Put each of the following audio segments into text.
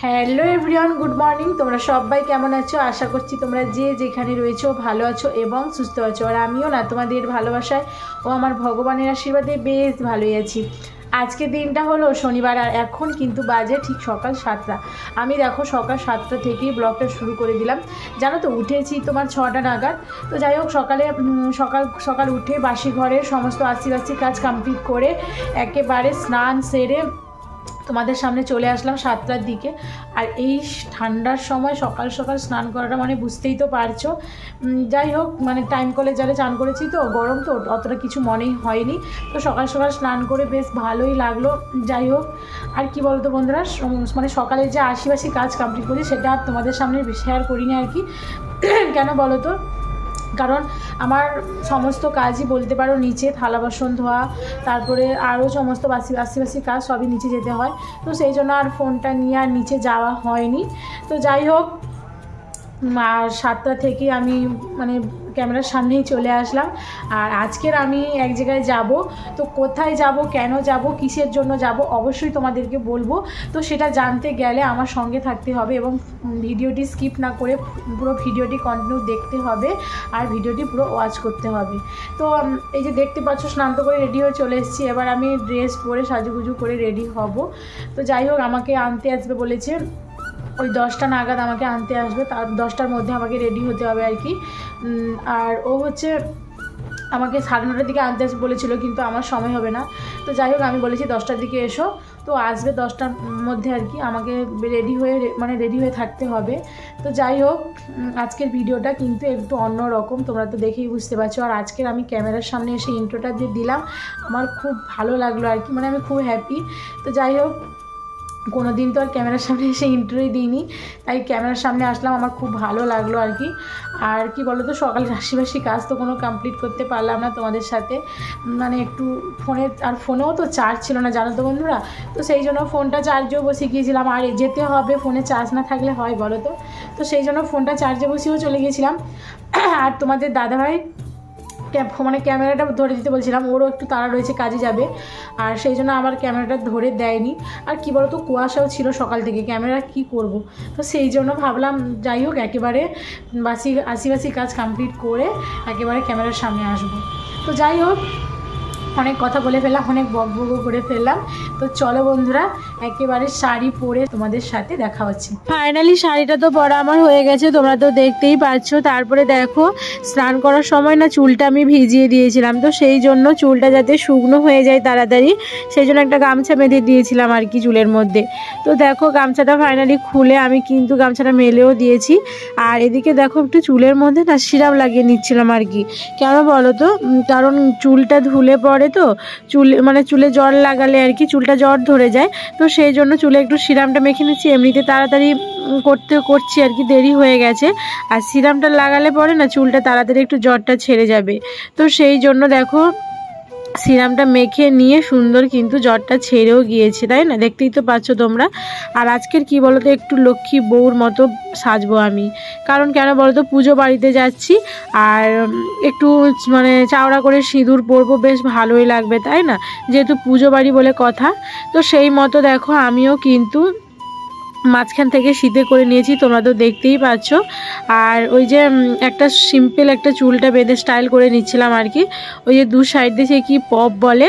Hello everyone, good morning. তোমরা সবাই কেমন আছো? আশা করছি তোমরা যে যেখানে রয়েছো ভালো আছো এবং সুস্থ আছো। আর আমিও না তোমাদের ভালোবাসায় ও আমার ভগবানের আশীর্বাদে বেশ ভালোই আছি। আজকের দিনটা হলো শনিবার, আর এখন কিন্তু বাজে ঠিক সকাল 7টা। আমি দেখো সকাল 7টা থেকেই ব্লগটা শুরু করে দিলাম। জানো তো, উঠেছি তোমার 6টা নাগাদ। তো যাই হোক, সকাল উঠে বাসি ঘরের সমস্ত আস্তি কাজ কমপ্লিট করে একেবারে স্নান সেরে তোমাদের সামনে চলে আসলাম 7টার দিকে। আর এই ঠান্ডার সময় সকাল সকাল স্নান করাটা মানে বুঝতেই তো পারছো। যাই হোক, মানে টাইম কলে জলে চান করেছি তো, গরম তো অতটা কিছু মনেই হয়নি। তো সকাল সকাল স্নান করে বেশ ভালোই লাগলো। যাই হোক, আর কি বলতো বন্ধুরা, মানে সকালে যে আশিবাসি কাজ কমপ্লিট করি সেটা আর তোমাদের সামনে শেয়ার করিনি আর কি। কেন বলো তো, কারণ আমার সমস্ত কাজই বলতে পারো নিচে, থালা বাসন ধোয়া, তারপরে আরও সমস্ত বাসি কাজ সবই নিচে যেতে হয়। তো সেই জন্য আর ফোনটা নিয়ে আর নিচে যাওয়া হয়নি। তো যাই হোক, আর 7টা থেকে আমি মানে ক্যামেরার সামনেই চলে আসলাম। আর আজকের আমি এক জায়গায় যাব। তো কোথায় যাব, কেন যাব, কিসের জন্য যাব, অবশ্যই তোমাদেরকে বলবো। তো সেটা জানতে গেলে আমার সঙ্গে থাকতে হবে এবং ভিডিওটি স্কিপ না করে পুরো ভিডিওটি কন্টিনিউ দেখতে হবে আর ভিডিওটি পুরো ওয়াচ করতে হবে। তো এই যে দেখতে পাচ্ছ, স্নান তো করে রেডি হয়ে চলে এসেছি। এবার আমি ড্রেস পরে সাজুগুজু করে রেডি হব। তো যাই হোক, আমাকে আনতে আসবে বলেছে, ওই 10টা নাগাদ আমাকে আনতে আসবে। তার 10টার মধ্যে আমাকে রেডি হতে হবে আর কি। আর ও হচ্ছে আমাকে 9:30টার দিকে আনতে আসবে বলেছিল, কিন্তু আমার সময় হবে না। তো যাই হোক, আমি বলেছি 10টার দিকে এসো। তো আসবে 10টার মধ্যে আর কি। আমাকে রেডি হয়ে থাকতে হবে। তো যাই হোক, আজকের ভিডিওটা কিন্তু একটু অন্য রকম, তোমরা তো দেখেই বুঝতে পারছো। আর আজকের আমি ক্যামেরার সামনে এসে ইন্ট্রোটা যে দিলাম, আমার খুব ভালো লাগলো আর কি, মানে আমি খুব হ্যাপি। তো যাই হোক, কোনো দিন তো আর ক্যামেরার সামনে এসে ইন্ট্রোই দিইনি, তাই ক্যামেরার সামনে আসলাম, আমার খুব ভালো লাগলো আর কি। আর কি বলো তো, সকালের আশিবাসি কাজ তো কোনো কমপ্লিট করতে পারলাম না তোমাদের সাথে, মানে একটু ফোনেও তো চার্জ ছিল না, জানো তো বন্ধুরা। তো সেই জন্য ফোনটা চার্জেও বসিয়ে গিয়েছিলাম। আর যেতে হবে, ফোনে চার্জ না থাকলে হয় বলো তো? তো সেই জন্য ফোনটা চার্জে বসিয়েও চলে গিয়েছিলাম। আর তোমাদের দাদাভাই মানে ক্যামেরাটা ধরে দিতে বলছিলাম, ওরও একটু তাড়া রয়েছে, কাজে যাবে। আর সেই জন্য আমার ক্যামেরাটা ধরে দেয়নি। আর কি বলতো, কুয়াশাও ছিল সকাল থেকে, ক্যামেরা কি করব। তো সেই জন্য ভাবলাম যাই হোক, একেবারে আশিবাসি কাজ কমপ্লিট করে একেবারে ক্যামেরার সামনে আসবো। তো যাই হোক, অনেক কথা বলে ফেললাম, অনেক বকবক করে ফেললাম। তো চলো বন্ধুরা, একেবারে শাড়ি পরে তোমাদের সাথে দেখা হচ্ছে। ফাইনালি শাড়িটা তো পরা আমার হয়ে গেছে, তোমরা তো দেখতেই পাচ্ছ। তারপরে দেখো, স্নান করার সময় না চুলটা আমি ভিজিয়ে দিয়েছিলাম, তো সেই জন্য চুলটা যাতে শুকনো হয়ে যায় তাড়াতাড়ি, সেই জন্য একটা গামছা বেঁধে দিয়েছিলাম আর কি চুলের মধ্যে। তো দেখো, গামছাটা ফাইনালি খুলে আমি কিন্তু গামছাটা মেলেও দিয়েছি। আর এদিকে দেখো, একটু চুলের মধ্যে না সিরাপ লাগিয়ে নিচ্ছিলাম আর কি। কেন বলো তো, কারণ চুলটা ধুলে পরে তো চুলে জ্বর লাগালে আর কি চুলটা জ্বর ধরে যায়। তো সেই জন্য চুলে একটু সিরামটা মেখে নিচ্ছি, এমনিতে তাড়াতাড়ি করছি আর কি, দেরি হয়ে গেছে। আর সিরামটা লাগালে পরে না চুলটা তাড়াতাড়ি একটু জ্বরটা ছেড়ে যাবে। তো সেই জন্য দেখো, সিরামটা মেখে নিয়ে সুন্দর কিন্তু জ্বরটা ছেড়েও গিয়েছে, তাই না? দেখতেই তো পাচ্ছ তোমরা। আর আজকের কি বলতো, একটু লক্ষ্মী বউর মতো সাজবো আমি। কারণ কেন বলতো, পুজো বাড়িতে যাচ্ছি, আর একটু মানে চাওড়া করে সিঁদুর পরবো, বেশ ভালোই লাগবে তাই না, যেহেতু পুজো বাড়ি বলে কথা। তো সেই মতো দেখো, আমিও কিন্তু মাঝখান থেকে শীতে করে নিয়েছি, তোমরা তো দেখতেই পাচ্ছ। আর ওই যে একটা সিম্পল একটা চুলটা বেঁধে স্টাইল করে নিচ্ছিলাম আর কি। ওই যে দু সাইড দিয়ে সে কি পপ বলে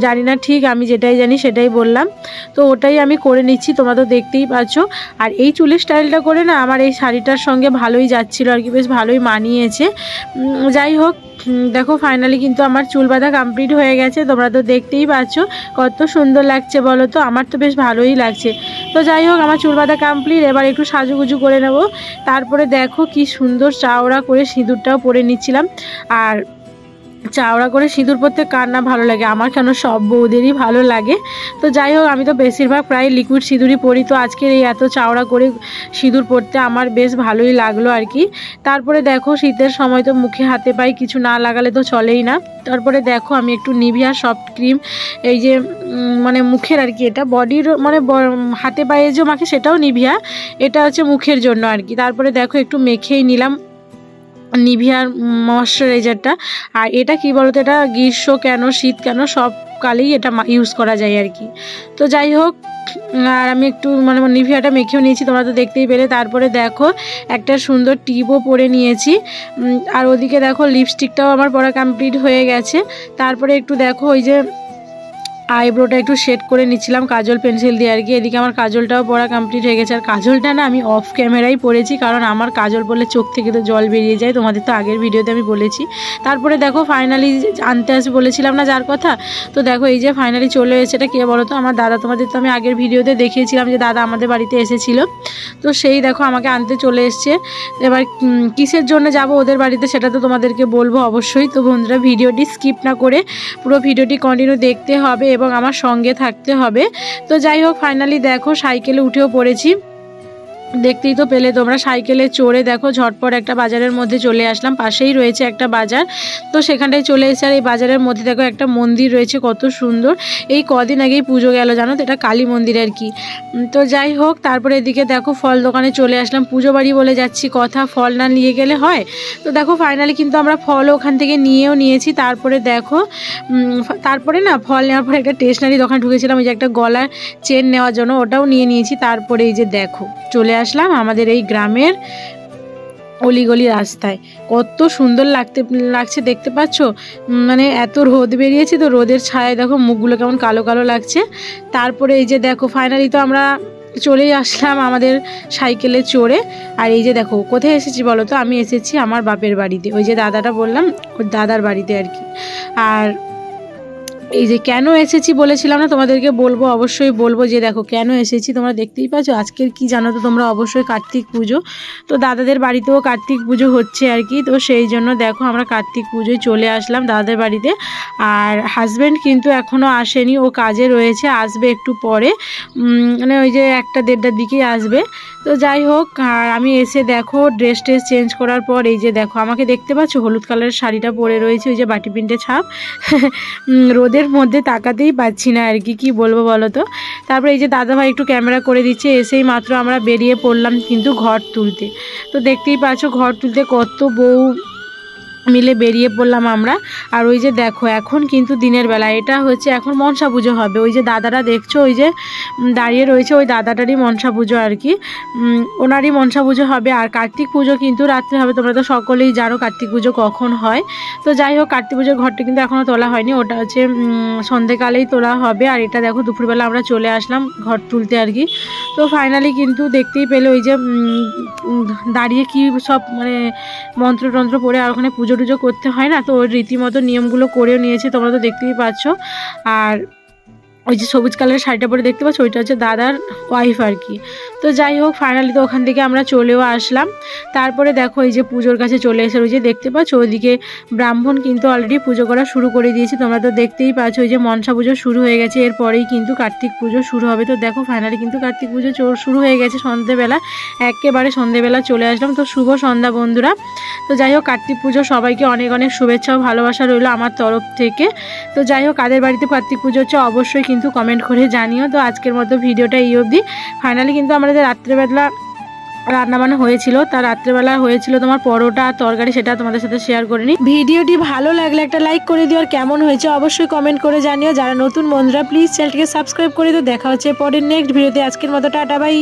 জানি না, ঠিক আমি যেটাই জানি সেটাই বললাম। তো ওটাই আমি করে নিচ্ছি, তোমরা তো দেখতেই পাচ্ছ। আর এই চুলের স্টাইলটা করে না আমার এই শাড়িটার সঙ্গে ভালোই যাচ্ছিলো আর কি, বেশ ভালোই মানিয়েছে। যাই হোক, দেখো ফাইনালি কিন্তু আমার চুল বাঁধা কমপ্লিট হয়ে গেছে, তোমরা তো দেখতেই পাচ্ছ কত সুন্দর লাগছে বলো তো। আমার তো বেশ ভালোই লাগছে। তো যাই হোক, আমার চুল বাঁধা কমপ্লিট, এবার একটু সাজুগুজু করে নেব। তারপরে দেখো কি সুন্দর চাওড়া করে সিঁদুরটাও পরে নিচ্ছিলাম। আর চাওড়া করে সিঁদুর পরতে কার না ভালো লাগে, আমার কেন সব বউদেরই ভালো লাগে। তো যাই হোক, আমি তো বেশিরভাগ প্রায় লিকুইড সিঁদুরই পরি। তো আজকের এই এত চাওড়া করে সিঁদুর পরতে আমার বেশ ভালোই লাগলো আর কি। তারপরে দেখো, শীতের সময় তো মুখে হাতে পায়ে কিছু না লাগালে তো চলেই না। তারপরে দেখো, আমি একটু নিভিয়া সফট ক্রিম, এই যে মানে মুখের আর কি, এটা বডির মানে হাতে পায়ে যে মাখে সেটাও নিভিয়া, এটা হচ্ছে মুখের জন্য আর কি। তারপরে দেখো, একটু মেখেই নিলাম নিভিয়ার ময়শ্চারাইজারটা। আর এটা কি বলতো, এটা গ্রীষ্ম কেন শীত কেন সব কালেই এটা ইউজ করা যায় আর কি। তো যাই হোক, আর আমি একটু মানে নিভিয়াটা মেখেও নিয়েছি, তোমরা তো দেখতেই পেলে। তারপরে দেখো একটা সুন্দর টিপও পরে নিয়েছি। আর ওদিকে দেখো লিপস্টিকটাও আমার পরা কমপ্লিট হয়ে গেছে। তারপরে একটু দেখো ওই যে আইব্রোটা একটু শেড করে নিচ্ছিলাম কাজল পেন্সিল দিয়ে আর কি। এদিকে আমার কাজলটাও পরা কমপ্লিট হয়ে গেছে। আর কাজলটা না আমি অফ ক্যামেরাই পরেছি, কারণ আমার কাজল পরলে চোখ থেকে তো জল বেরিয়ে যায়, তোমাদের তো আগের ভিডিওতে আমি বলেছি। তারপরে দেখো ফাইনালি আনতে আসে বলেছিলাম না যার কথা, তো দেখো এই যে ফাইনালি চলে এসেছে। এটা কে বলো তো? আমার দাদা। তোমাদের তো আমি আগের ভিডিওতে দেখিয়েছিলাম যে দাদা আমাদের বাড়িতে এসেছিল, তো সেই দেখো আমাকে আনতে চলে এসছে। এবার কিসের জন্য যাব ওদের বাড়িতে সেটা তো তোমাদেরকে বলবো অবশ্যই। তো বন্ধুরা ভিডিওটি স্কিপ না করে পুরো ভিডিওটি কন্টিনিউ দেখতে হবে এবং আমার সঙ্গে থাকতে হবে। তো যাই হোক ফাইনালি দেখো সাইকেলে উঠেও পড়েছি, দেখতেই তো পেলে তোমরা। সাইকেলে চড়ে দেখো ঝটপট একটা বাজারের মধ্যে চলে আসলাম, পাশেই রয়েছে একটা বাজার, তো সেখানটায় চলে এসে আর এই বাজারের মধ্যে দেখো একটা মন্দির রয়েছে কত সুন্দর। এই কদিন আগেই পুজো গেল জানো তো, এটা কালী মন্দির আর কি। তো যাই হোক তারপরে এদিকে দেখো ফল দোকানে চলে আসলাম। পুজো বাড়ি বলে যাচ্ছি কথা, ফল না নিয়ে গেলে হয়? তো দেখো ফাইনালি কিন্তু আমরা ফলও ওখান থেকে নিয়েও নিয়েছি। তারপরে দেখো তারপরে না ফল নেওয়ার পরে একটা স্টেশনারি দোকান ঢুকেছিলাম, ওই যে একটা গলার চেন নেওয়ার জন্য, ওটাও নিয়ে নিয়েছি। তারপরে এই যে দেখো চলে আসলাম আমাদের এই গ্রামের অলিগলি রাস্তায়। কত সুন্দর লাগছে দেখতে পাচ্ছ, মানে এত রোদ বেরিয়েছে তো রোদের ছায়ায় দেখো মুখগুলো কেমন কালো কালো লাগছে। তারপরে এই যে দেখো ফাইনালি তো আমরা চলেই আসলাম আমাদের সাইকেলে চড়ে। আর এই যে দেখো কোথায় এসেছি বলো তো? আমি এসেছি আমার বাপের বাড়িতে, ওই যে দাদাটা বললাম ওর দাদার বাড়িতে আর কি। আর এই যে কেন এসেছি বলেছিলাম না তোমাদেরকে বলবো, অবশ্যই বলবো যে দেখো কেন এসেছি। তোমরা দেখতেই পাচ্ছ আজকের কি জানো তো তোমরা, অবশ্যই কার্তিক পুজো। তো দাদাদের বাড়িতেও কার্তিক পুজো হচ্ছে আর কি, তো সেই জন্য দেখো আমরা কার্তিক পুজোয় চলে আসলাম দাদাদের বাড়িতে। আর হাজব্যান্ড কিন্তু এখনও আসেনি, ও কাজে রয়েছে, আসবে একটু পরে, মানে ওই যে 1-1:30টার দিকেই আসবে। তো যাই হোক আর আমি এসে দেখো ড্রেস চেঞ্জ করার পর এই যে দেখো আমাকে দেখতে পাচ্ছ হলুদ কালারের শাড়িটা পরে রয়েছে, ওই যে বাটি প্রিন্টের ছাপ। রোদের মধ্যে তাকাতেই পাচ্ছি না আর কি বলবো বলো তো। তারপরে এই যে দাদাভাই একটু ক্যামেরা করে দিচ্ছে, এসেই মাত্র আমরা বেরিয়ে পড়লাম কিন্তু ঘর তুলতে। তো দেখতেই পাচ্ছ ঘর তুলতে কত বউ মিলে বেরিয়ে পড়লাম আমরা। আর ওই যে দেখো এখন কিন্তু দিনের বেলা, এটা হচ্ছে এখন মনসা পুজো হবে। ওই যে দাদারা দেখছো ওই যে দাঁড়িয়ে রয়েছে, ওই দাদাটারই মনসা পুজো আর কি, ওনারই মনসা পুজো হবে। আর কার্তিক পুজো কিন্তু রাত্রে হবে, তোমরা তো সকলেই জানো কার্তিক পুজো কখন হয়। তো যাই হোক কার্তিক পুজোর ঘরটা কিন্তু এখনও তোলা হয়নি, ওটা হচ্ছে সন্ধেকালেই তোলা হবে। আর এটা দেখো দুপুরবেলা আমরা চলে আসলাম ঘর তুলতে আর কি। তো ফাইনালি কিন্তু দেখতেই পেলে ওই যে দাঁড়িয়ে কি সব মানে মন্ত্রতন্ত্র পড়ে আর ওখানে পুজো টুজো করতে হয় না, তো ওর রীতিমতো নিয়মগুলো করেও নিয়েছে, তোমরা তো দেখতেই পাচ্ছ। আর ওই যে সবুজ কালারের শাড়িটা পরে দেখতে পাচ্ছ ওইটা হচ্ছে দাদার ওয়াইফ আর কি। তো যাই হোক ফাইনালি তো ওখান থেকে আমরা চলেও আসলাম। তারপরে দেখো এই যে পুজোর কাছে চলে এসে ওই যে দেখতে পাচ্ছ ওইদিকে ব্রাহ্মণ কিন্তু অলরেডি পুজো করা শুরু করে দিয়েছে, তোমরা তো দেখতেই পাচ্ছ ওই যে মনসা পুজো শুরু হয়ে গেছে, এরপরেই কিন্তু কার্তিক পুজো শুরু হবে। তো দেখো ফাইনালি কিন্তু কার্তিক পুজো শুরু হয়ে গেছে সন্ধ্যেবেলা, একেবারে সন্ধ্যেবেলা চলে আসলাম। তো শুভ সন্ধ্যা বন্ধুরা। তো যাই হোক কার্তিক পুজো সবাইকে অনেক অনেক শুভেচ্ছা ও ভালোবাসা রইলো আমার তরফ থেকে। তো যাই হোক কাদের বাড়িতে কার্তিক পুজো হচ্ছে অবশ্যই কিন্তু কমেন্ট করে জানিও। তো আজকের মতো ভিডিওটা এই অবধি। ফাইনালি কিন্তু আমাদের রাত্রেবেলা রান্নাবান্না হয়েছিল, তার রাত্রেবেলা হয়েছিল তোমার পরোটা আর তরকারি, সেটা তোমাদের সাথে শেয়ার করে নিই। ভিডিওটি ভালো লাগলে একটা লাইক করে দিও, আর কেমন হয়েছে অবশ্যই কমেন্ট করে জানিও। যারা নতুন বন্ধুরা প্লিজ চ্যানেলটিকে সাবস্ক্রাইব করে দিও। দেখা হচ্ছে পরের নেক্সট ভিডিওতে। আজকের মতো টাটা বাই।